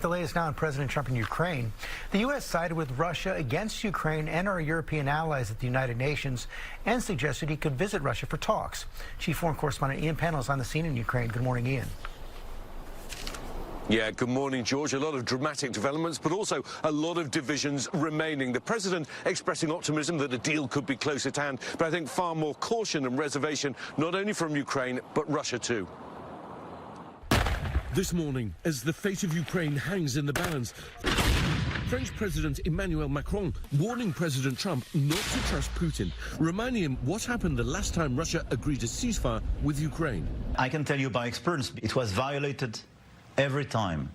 The latest now on President Trump in Ukraine. The U.S. sided with Russia against Ukraine and our European allies at the United Nations and suggested he could visit Russia for talks. Chief Foreign Correspondent Ian Pennell is on the scene in Ukraine. Good morning, Ian. Yeah, good morning, George. A lot of dramatic developments, but also a lot of divisions remaining. The president expressing optimism that a deal could be close at hand, but I think far more caution and reservation, not only from Ukraine, but Russia too. This morning, as the fate of Ukraine hangs in the balance, French President Emmanuel Macron warning President Trump not to trust Putin, reminding him what happened the last time Russia agreed a ceasefire with Ukraine. I can tell you by experience, it was violated every time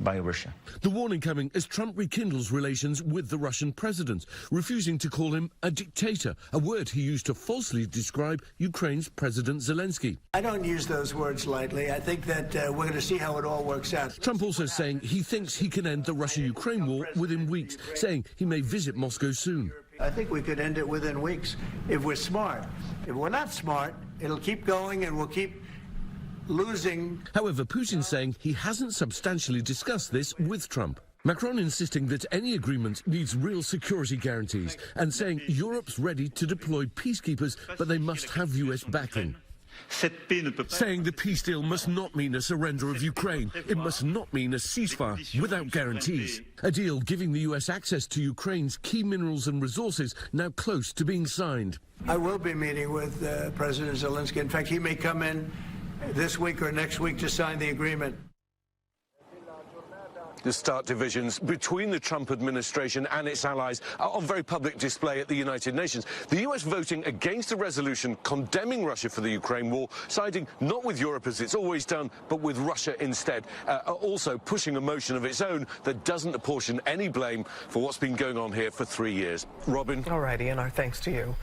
by Russia. The warning coming as Trump rekindles relations with the Russian president, refusing to call him a dictator, a word he used to falsely describe Ukraine's President Zelenskyy. I don't use those words lightly. I think that we're going to see how it all works out. Trump also saying he thinks he can end the Russia-Ukraine war within weeks, saying he may visit Moscow soon. I think we could end it within weeks if we're smart. If we're not smart, it'll keep going and we'll keep losing. However, Putin saying he hasn't substantially discussed this with Trump. Macron insisting that any agreement needs real security guarantees and saying Europe's ready to deploy peacekeepers, but they must have US backing. Saying the peace deal must not mean a surrender of Ukraine. It must not mean a ceasefire without guarantees. A deal giving the US access to Ukraine's key minerals and resources now close to being signed. I will be meeting with President Zelenskyy. In fact, he may come in this week or next week to sign the agreement. The stark divisions between the Trump administration and its allies are on very public display at the United Nations. The US voting against a resolution condemning Russia for the Ukraine war, siding not with Europe as it's always done, but with Russia instead, also pushing a motion of its own that doesn't apportion any blame for what's been going on here for 3 years. Robin? All right, Ian, our thanks to you.